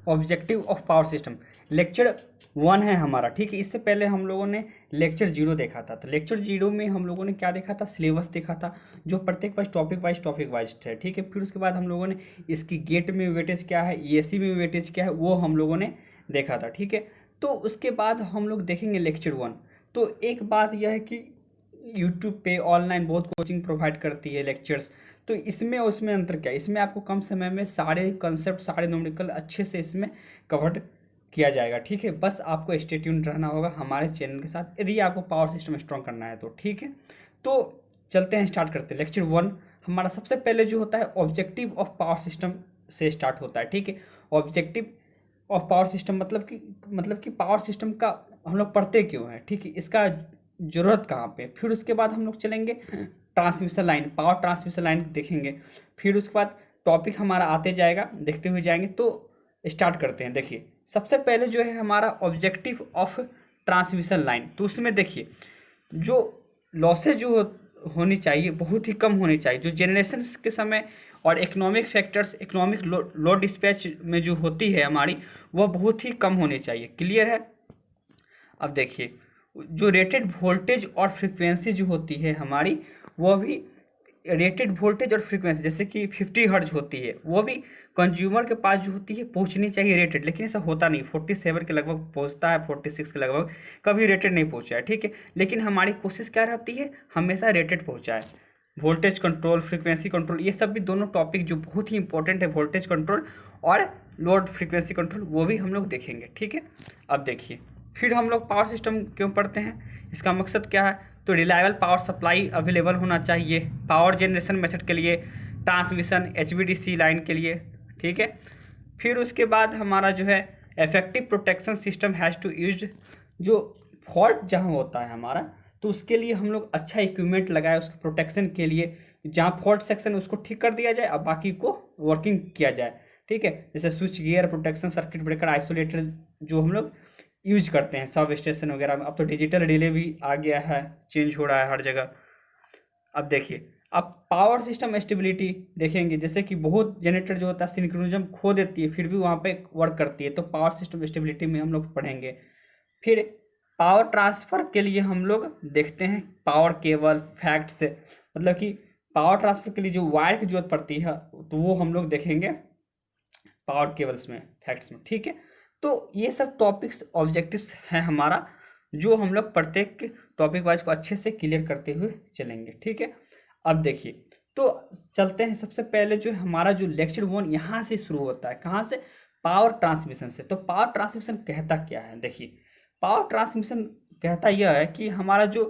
Objective of power system lecture 1 है हमारा, ठीक है। इससे पहले हम लोगों ने लेक्चर 0 देखा था। तो लेक्चर 0 में हम लोगों ने क्या देखा था, सिलेबस देखा था, जो प्रत्येक टॉपिक वाइज है, ठीक है। फिर उसके बाद हम लोगों ने इसकी गेट में वेटेज क्या है, ईएससी में वेटेज क्या है, वो हम लोगों ने देखा था, ठीक है। तो उसके बाद हम लोग देखेंगे लेक्चर 1। तो एक बात यह है कि यूट्यूब पे ऑनलाइन बहुत कोचिंग प्रोवाइड करती है लेक्चर्स, तो इसमें और उसमें अंतर क्या है, इसमें आपको कम समय में सारे कंसेप्ट, सारे न्यूमेरिकल अच्छे से इसमें कवर किया जाएगा, ठीक है। बस आपको स्टे ट्यून रहना होगा हमारे चैनल के साथ, यदि आपको पावर सिस्टम स्ट्रॉन्ग करना है तो, ठीक है। तो चलते हैं, स्टार्ट करते हैं। लेक्चर 1 हमारा सबसे पहले जो होता है ऑब्जेक्टिव ऑफ पावर सिस्टम से स्टार्ट होता है, ठीक है। ऑब्जेक्टिव ऑफ पावर सिस्टम मतलब कि पावर सिस्टम का हम लोग पढ़ते क्यों हैं, ठीक है, इसका जरूरत कहाँ पे। फिर उसके बाद हम लोग चलेंगे transmission line, power transmission line देखेंगे। फिर उसके बाद टॉपिक हमारा आते जाएगा, देखते हुए जाएंगे। तो स्टार्ट करते हैं। देखिए सबसे पहले जो है हमारा ऑब्जेक्टिव ऑफ ट्रांसमिशन लाइन, तो उसमें देखिए जो लॉसेज जो होनी चाहिए बहुत ही कम होनी चाहिए, जो जनरेशन के समय और economic factors, economic load dispatch में जो होती है हमारी, वह बहुत ही कम होनी चाहिए। क्लियर है। अब देखिए जो रेटेड वोल्टेज और फ्रीक्वेंसी जो होती है हमारी, वह भी रेटेड वोल्टेज और फ्रीक्वेंसी जैसे कि 50 हर्ट्ज होती है, वो भी कंज्यूमर के पास जो होती है पहुंचनी चाहिए रेटेड, लेकिन ऐसा होता नहीं। 47 के लगभग पहुंचता है, 46 के लगभग, कभी रेटेड नहीं पहुंचा है, ठीक है। लेकिन हमारी कोशिश क्या रहती है, हमेशा रेटेड पहुंचाए। वोल्टेज कंट्रोल, फ्रीक्वेंसी कंट्रोल, ये सब भी दोनों टॉपिक जो बहुत ही इंपॉर्टेंट है, वोल्टेज कंट्रोल और लोड फ्रीक्वेंसी कंट्रोल, वो भी हम लोग देखेंगे, ठीक है। अब देखिए फिर हम लोग पावर सिस्टम क्यों पढ़ते हैं, इसका मकसद क्या है, तो रिलायबल पावर सप्लाई अवेलेबल होना चाहिए पावर जनरेशन मेथड के लिए, ट्रांसमिशन एचवीडीसी लाइन के लिए, ठीक है। फिर उसके बाद हमारा जो है effective protection system has to use, जो फॉल्ट जहाँ होता है हमारा, तो उसके लिए हम लोग अच्छा इक्विपमेंट लगाए उसके प्रोटेक्शन के लिए, जहाँ फॉल्ट सेक्शन उसको ठीक कर दिया जाए और बाकी को वर्किंग किया जाए, ठीक है। जैसे switch gear, protection circuit breaker, isolator जो हम लोग यूज करते हैं सब स्टेशन वगैरह में। अब तो डिजिटल रिले भी आ गया है, चेंज हो रहा है हर जगह। अब देखिए अब पावर सिस्टम स्टेबिलिटी देखेंगे, जैसे कि बहुत जनरेटर जो होता है सिंक्रोनिज्म खो देती है, फिर भी वहाँ पे वर्क करती है, तो पावर सिस्टम स्टेबिलिटी में हम लोग पढ़ेंगे। फिर पावर ट्रांसफर के लिए हम लोग देखते हैं पावर केबल फैक्ट्स, मतलब कि पावर ट्रांसफर के लिए जो वायर की जरूरत पड़ती है, तो वो हम लोग देखेंगे पावर केबल्स में, फैक्ट्स में, ठीक है। तो ये सब टॉपिक्स ऑब्जेक्टिव्स हैं हमारा, जो हम लोग प्रत्येक टॉपिक वाइज को अच्छे से क्लियर करते हुए चलेंगे, ठीक है। अब देखिए तो चलते हैं, सबसे पहले जो हमारा जो लेक्चर 1 यहाँ से शुरू होता है, कहाँ से, पावर ट्रांसमिशन से। तो पावर ट्रांसमिशन कहता क्या है, देखिए पावर ट्रांसमिशन कहता यह है कि हमारा जो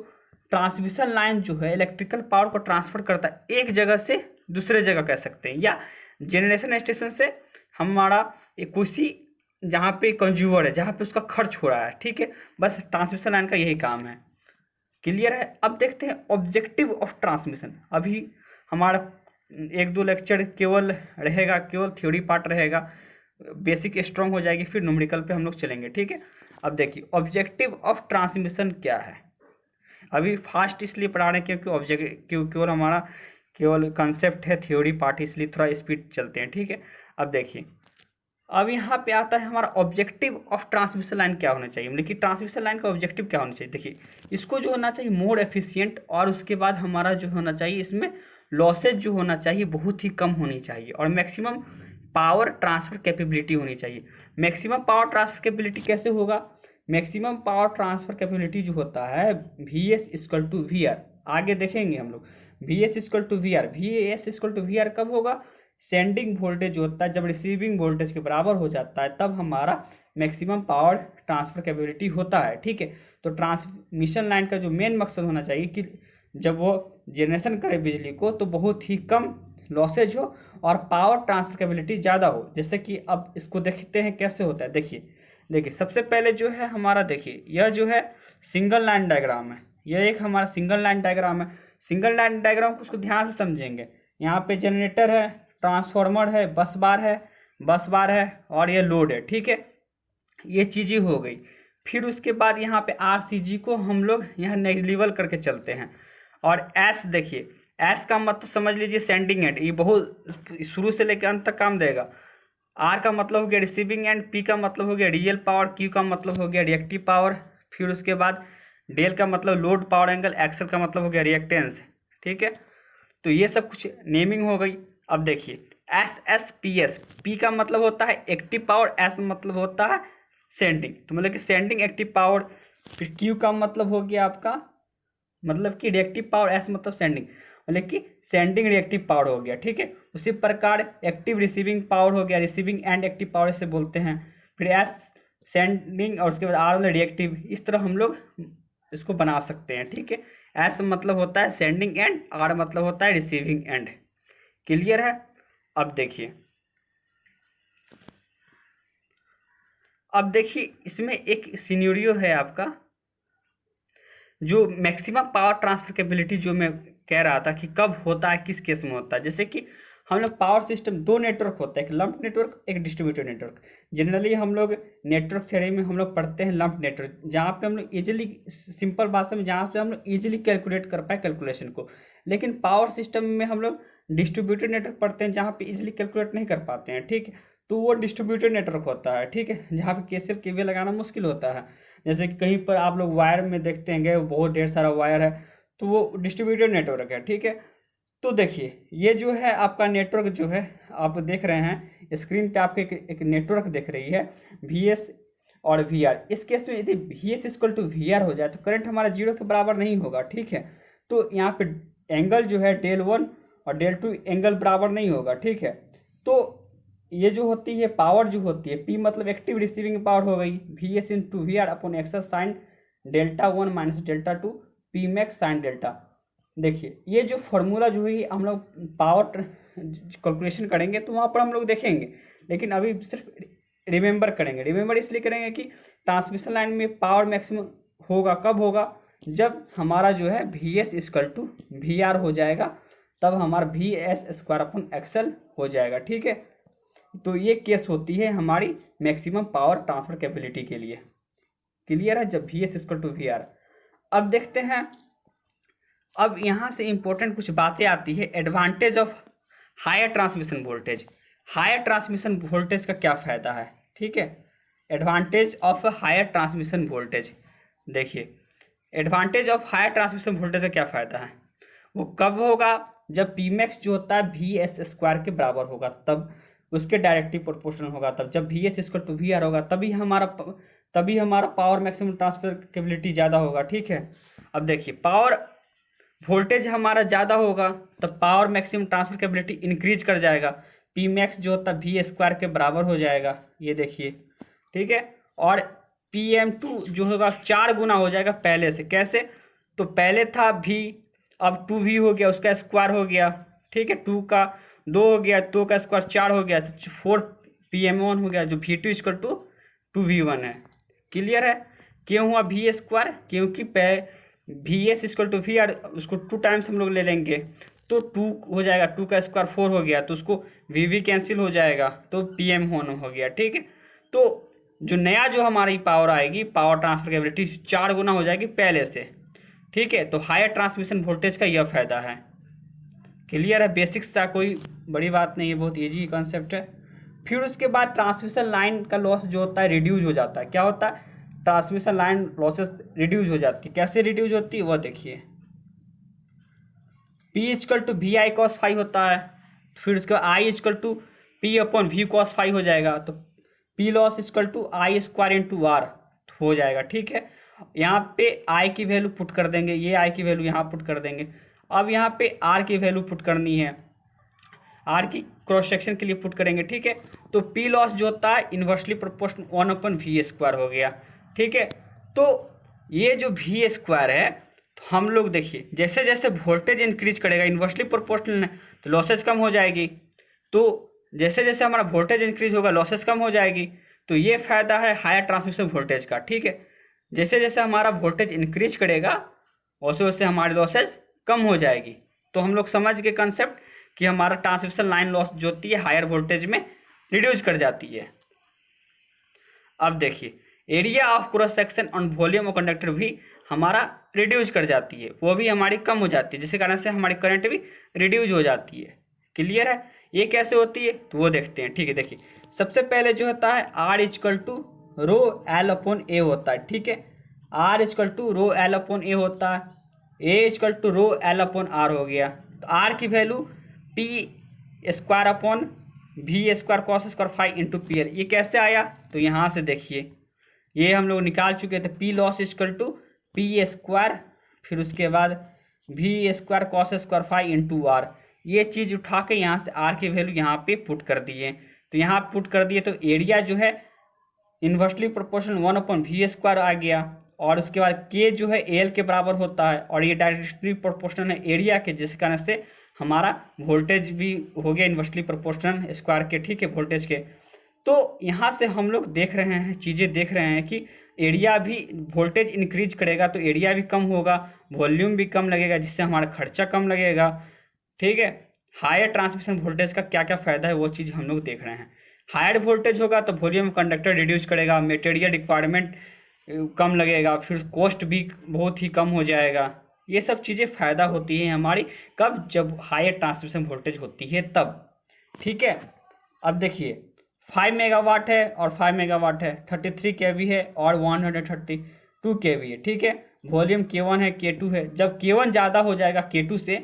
ट्रांसमिशन लाइन जो है इलेक्ट्रिकल पावर को ट्रांसफर करता है एक जगह से दूसरे जगह कह सकते हैं, या जनरेशन स्टेशन से हमारा एक उसी जहाँ पे कंज्यूमर है, जहाँ पे उसका खर्च हो रहा है, ठीक है। बस ट्रांसमिशन लाइन का यही काम है। क्लियर है। अब देखते हैं ऑब्जेक्टिव ऑफ ट्रांसमिशन। अभी हमारा 1-2 लेक्चर केवल रहेगा, केवल थ्योरी पार्ट रहेगा, बेसिक स्ट्रॉन्ग हो जाएगी, फिर न्यूमेरिकल पे हम लोग चलेंगे, ठीक है। अब देखिए ऑब्जेक्टिव ऑफ ट्रांसमिशन क्या है, अभी फास्ट इसलिए पढ़ा रहे हैं क्योंकि ऑब्जेक्टिव केवल हमारा केवल कंसेप्ट है, थ्योरी पार्ट, इसलिए थोड़ा स्पीड चलते हैं, ठीक है। अब देखिए अब यहाँ पे आता है हमारा ऑब्जेक्टिव ऑफ ट्रांसमिशन लाइन क्या होना चाहिए, मतलब कि ट्रांसमिशन लाइन का ऑब्जेक्टिव क्या होना चाहिए। देखिए इसको जो होना चाहिए मोर एफिशिएंट, और उसके बाद हमारा जो होना चाहिए इसमें लॉसेज जो होना चाहिए बहुत ही कम होनी चाहिए, और मैक्सिमम पावर ट्रांसफर कैपेबिलिटी होनी चाहिए। मैक्सिमम पावर ट्रांसफर कैपेबिलिटी कैसे होगा, मैक्सिमम पावर ट्रांसफर कैपेबिलिटी जो होता है VS=VR, आगे देखेंगे हम लोग। VS=VR, VS=VR कब होगा, सेंडिंग वोल्टेज जो होता है जब रिसीविंग वोल्टेज के बराबर हो जाता है, तब हमारा मैक्सिमम पावर ट्रांसफर कैपेबिलिटी होता है, ठीक है। तो ट्रांसमिशन लाइन का जो मेन मकसद होना चाहिए कि जब वो जनरेशन करे बिजली को तो बहुत ही कम लॉसेज हो और पावर ट्रांसफर कैपेबिलिटी ज़्यादा हो। जैसे कि अब इसको देखते हैं कैसे होता है। देखिए सबसे पहले जो है हमारा, देखिए यह जो है सिंगल लाइन डायग्राम है, यह एक हमारा सिंगल लाइन डायग्राम है। सिंगल लाइन डायग्राम को उसको ध्यान से समझेंगे, यहाँ पे जनरेटर है, ट्रांसफार्मर है, बस बार है और ये लोड है, ठीक है। ये चीज़ें हो गई। फिर उसके बाद यहाँ पे RCG को हम लोग यहाँ नेक्स्ट लेवल करके चलते हैं। और S देखिए, S का मतलब समझ लीजिए सेंडिंग एंड, ये बहुत शुरू से लेकर अंत तक काम देगा। आर का मतलब हो गया रिसीविंग एंड, पी का मतलब हो गया रियल पावर, क्यू का मतलब हो गया रिएक्टिव पावर, फिर उसके बाद डेल का मतलब लोड पावर एंगल, एक्सल का मतलब हो गया रिएक्टेंस। ठीक है, तो ये सब कुछ नेमिंग हो गई। अब देखिए S S P S, P का मतलब होता है एक्टिव पावर, एस मतलब होता है सेंडिंग, तो मतलब कि सेंडिंग एक्टिव पावर। फिर क्यू का मतलब हो गया आपका मतलब कि रिएक्टिव पावर, एस मतलब सेंडिंग, मतलब कि सेंडिंग रिएक्टिव पावर हो गया। ठीक है, उसी प्रकार एक्टिव रिसीविंग पावर हो गया, रिसीविंग एंड एक्टिव पावर से बोलते हैं। फिर एस सेंडिंग और उसके बाद आर वाला रिएक्टिव, इस तरह हम लोग इसको बना सकते हैं। ठीक है, एस मतलब होता है सेंडिंग एंड, आर मतलब होता है रिसीविंग एंड। क्लियर है? अब देखिए, अब देखिए इसमें एक सिनेरियो है आपका, जो मैक्सिमम पावर ट्रांसफर कैपेबिलिटी जो मैं कह रहा था कि कब होता है, किस केस में होता है। जैसे कि हम लोग पावर सिस्टम, दो नेटवर्क होता है, एक लंप्ड नेटवर्क, एक डिस्ट्रीब्यूटेड नेटवर्क। जनरली हम लोग नेटवर्क थ्योरी में हम लोग पढ़ते हैं लंप्ड नेटवर्क, जहाँ पे हम लोग इजीली, सिंपल भाषा में जहाँ पे हम लोग इजीली कैलकुलेट कर पाए कैलकुलेशन को। लेकिन पावर सिस्टम में हम लोग डिस्ट्रीब्यूटेड नेटवर्क पढ़ते हैं, जहाँ पे इजीली कैलकुलेट नहीं कर पाते हैं। ठीक है, तो वो डिस्ट्रीब्यूटेड नेटवर्क होता है। ठीक है, जहाँ पे केसीएल केवीएल लगाना मुश्किल होता है। जैसे कि कहीं पर आप लोग वायर में देखते हैं बहुत ढेर सारा वायर है, तो वो डिस्ट्रीब्यूटेड नेटवर्क है। ठीक है, तो देखिए ये जो है आपका नेटवर्क जो है, आप देख रहे हैं स्क्रीन पे आपके एक नेटवर्क दिख रही है, वी एस और वी आर। इस केस में यदि V S equal to V R हो जाए तो करंट हमारा जीरो के बराबर नहीं होगा। ठीक है, तो यहाँ पे एंगल जो है डेल वन और डेल टू एंगल बराबर नहीं होगा। ठीक है, तो ये जो होती है पावर जो होती है, पी मतलब एक्टिव रिसीविंग पावर हो गई, V S into V R upon XL sine delta one minus delta two P max sine delta. देखिए ये जो फॉर्मूला जो है हम लोग पावर कैलकुलेशन करेंगे तो वहाँ पर हम लोग देखेंगे, लेकिन अभी सिर्फ रिमेंबर करेंगे। रिमेंबर इसलिए करेंगे कि ट्रांसमिशन लाइन में पावर मैक्सिमम होगा कब होगा, जब हमारा जो है V S equal to V R हो जाएगा, तब हमारा V S square upon XL हो जाएगा। ठीक है, तो ये केस होती है हमारी मैक्सिमम पावर ट्रांसफर कैपेबिलिटी के लिए। क्लियर है? जब V S equal to V R. अब देखते हैं, अब यहाँ से इंपॉर्टेंट कुछ बातें आती है। Advantage of higher transmission voltage. Higher transmission voltage का क्या फायदा है? ठीक है, advantage of higher transmission voltage. देखिए advantage of higher transmission voltage का क्या फायदा है, वो कब होगा, जब पी मैक्स जो होता है वी एस स्क्वायर के बराबर होगा, तब उसके डायरेक्टली प्रोपोर्शनल होगा। तब जब V S equal to V R होगा, तभी हमारा पावर मैक्सिमम ट्रांसफर कैपेबिलिटी ज़्यादा होगा। ठीक है, अब देखिए पावर वोल्टेज हमारा ज़्यादा होगा तब power maximum transfer capability increase कर जाएगा, पी मैक्स जो होता है वी स्क्वायर के बराबर हो जाएगा। ये देखिए, ठीक है, और पी एम टू जो होगा 4 गुना हो जाएगा पहले से। कैसे? तो पहले था वी, अब 2v हो गया, उसका स्क्वायर हो गया। ठीक है, 2 का 2 हो गया, 2 का स्क्वायर 4 हो गया, तो 4 pm1 हो गया, जो v2 इक्वल टू 2v1 है। क्लियर है? क्यों हुआ वी स्क्वायर? क्योंकि V S equal to V R, उसको 2 टाइम्स हम लोग ले लेंगे तो 2 हो जाएगा, 2 का स्क्वायर 4 हो गया, तो उसको वी कैंसिल हो जाएगा, तो pm1 हो गया। ठीक है, तो जो नया जो हमारी पावर आएगी, पावर ट्रांसफर कैपेबिलिटी 4 गुना हो जाएगी पहले से। ठीक है, तो हायर ट्रांसमिशन वोल्टेज का यह फायदा है। क्लियर है? बेसिक्स का कोई बड़ी बात नहीं है, बहुत इजी कॉन्सेप्ट है। फिर उसके बाद ट्रांसमिशन लाइन का लॉस जो होता है रिड्यूज हो जाता है। क्या होता है? ट्रांसमिशन लाइन लॉसेस रिड्यूज हो जाती है। कैसे रिड्यूज होती है वह देखिए, P equal to V I cos phi होता है, फिर उसके बाद I equal to P upon V cos phi हो जाएगा, तो P loss equal to I square into R हो जाएगा। ठीक है, यहाँ पे आई की वैल्यू पुट कर देंगे, ये आई की वैल्यू यहाँ पुट कर देंगे। अब यहाँ पे आर की वैल्यू पुट करनी है, आर की क्रॉस सेक्शन के लिए पुट करेंगे। ठीक है, तो पी लॉस जो होता है inversely proportional 1 upon V square हो गया। ठीक है, तो ये जो वी स्क्वायर है, तो हम लोग देखिए जैसे जैसे वोल्टेज इंक्रीज करेगा, इन्वर्सली प्रोपोर्शनल है तो लॉसेज कम हो जाएगी, तो जैसे जैसे हमारा वोल्टेज इंक्रीज होगा लॉसेज कम हो जाएगी। तो ये फायदा है हायर ट्रांसमिशन वोल्टेज का। ठीक है, जैसे जैसे हमारा वोल्टेज इंक्रीज करेगा वैसे वैसे हमारी लॉसेज कम हो जाएगी। तो हम लोग समझ गए कंसेप्ट कि हमारा ट्रांसमिशन लाइन लॉस जो होती है हायर वोल्टेज में रिड्यूस कर जाती है। अब देखिए area of cross section on volume of conductor भी हमारा रिड्यूस कर जाती है, वो भी हमारी कम हो जाती है, जिसके कारण से हमारी करंट भी रिड्यूस हो जाती है। क्लियर है? ये कैसे होती है तो वो देखते हैं। ठीक है, देखिए सबसे पहले जो होता है R equal to rho L upon A होता है। ठीक है, R equal to rho L upon A होता है, A equal to rho L upon R हो गया। तो आर की value P square upon V square cos square phi into P L. ये कैसे आया तो यहाँ से देखिए ये हम लोग निकाल चुके थे, P loss equal to P square फिर उसके बाद V square cos square phi into R. ये चीज़ उठा के यहाँ से आर की वैल्यू यहाँ पे पुट कर दिए। तो यहाँ पुट कर दिए तो एरिया जो है इन्वर्सली प्रोपोर्शनल 1/v² आ गया, और उसके बाद के जो है एल के बराबर होता है, और ये डायरेक्टली प्रोपोर्शनल है एरिया के, जिस कारण से हमारा वोल्टेज भी हो गया इन्वर्सली प्रोपोर्शनल स्क्वायर के। ठीक है, वोल्टेज के। तो यहाँ से हम लोग देख रहे हैं, चीज़ें देख रहे हैं कि एरिया भी वोल्टेज इंक्रीज करेगा तो एरिया भी कम होगा, वॉल्यूम भी कम लगेगा, जिससे हमारा खर्चा कम लगेगा। ठीक है, हायर ट्रांसमिशन वोल्टेज का क्या क्या फ़ायदा है वो चीज़ हम लोग देख रहे हैं। हायर वोल्टेज होगा तो वॉल्यूम कंडक्टर रिड्यूस करेगा, मटेरियल रिक्वायरमेंट कम लगेगा, फिर कॉस्ट भी बहुत ही कम हो जाएगा। ये सब चीज़ें फ़ायदा होती है हमारी कब, जब हायर ट्रांसमिशन वोल्टेज होती है तब। ठीक है, अब देखिए 5 मेगावाट है और 5 मेगावाट है, 33 kV है और 132 kV है। ठीक है, वॉल्यूम K1 है, K2 है। जब K1 ज़्यादा हो जाएगा K2 से,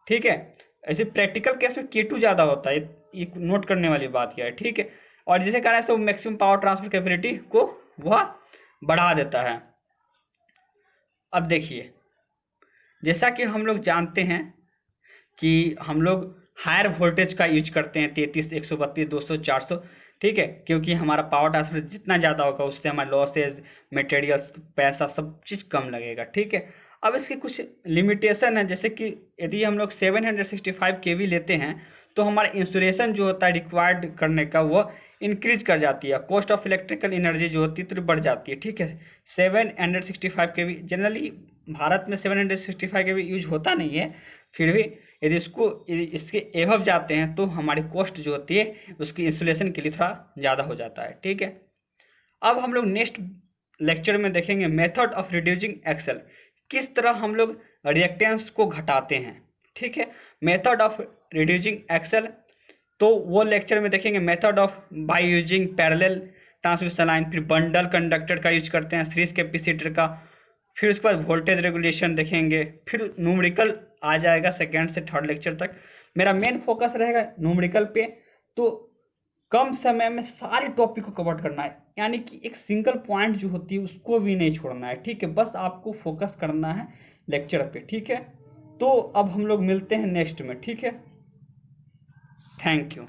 ठीक है, ऐसे प्रैक्टिकल केस में K2 ज़्यादा होता है, ये नोट करने वाली बात क्या है। ठीक है, और जिसके कारण से वो मैक्सिमम पावर ट्रांसफर कैपेबिलिटी को वह बढ़ा देता है। अब देखिए जैसा कि हम लोग जानते हैं कि हम लोग हायर वोल्टेज का यूज करते हैं, 33, 132, 200, 400। ठीक है, क्योंकि हमारा पावर ट्रांसफर जितना ज़्यादा होगा उससे हमारा लॉसेज, मटेरियल्स, पैसा सब चीज़ कम लगेगा। ठीक है, अब इसके कुछ लिमिटेशन है, जैसे कि यदि हम लोग 765 kV लेते हैं तो हमारा इंसुलेशन जो होता है रिक्वायर्ड करने का वो इंक्रीज कर जाती है, कॉस्ट ऑफ इलेक्ट्रिकल एनर्जी जो होती है तो बढ़ जाती है। ठीक है, 765 kV जनरली भारत में 765 kV यूज होता नहीं है, फिर भी यदि इसके एवब जाते हैं तो हमारी कॉस्ट जो होती है उसकी इंसुलेशन के लिए थोड़ा ज़्यादा हो जाता है। ठीक है, अब हम लोग नेक्स्ट लेक्चर में देखेंगे मेथड ऑफ रिड्यूसिंग एक्सेल, किस तरह हम लोग रिएक्टेंस को घटाते हैं। ठीक है, मेथड ऑफ रिड्यूसिंग एक्सेल, तो वो लेक्चर में देखेंगे method of by using parallel transmission line, फिर बंडल कंडक्टर का यूज करते हैं, सीरीज कैपेसिटर का, फिर उसके बाद वोल्टेज रेगुलेशन देखेंगे, फिर न्यूमेरिकल आ जाएगा सेकेंड से थर्ड लेक्चर तक। मेरा मेन फोकस रहेगा न्यूमेरिकल पे, तो कम समय में सारे टॉपिक को कवर करना है, यानी कि एक सिंगल पॉइंट जो होती है उसको भी नहीं छोड़ना है। ठीक है, बस आपको फोकस करना है लेक्चर पे। ठीक है, तो अब हम लोग मिलते हैं नेक्स्ट में। ठीक है, थैंक यू।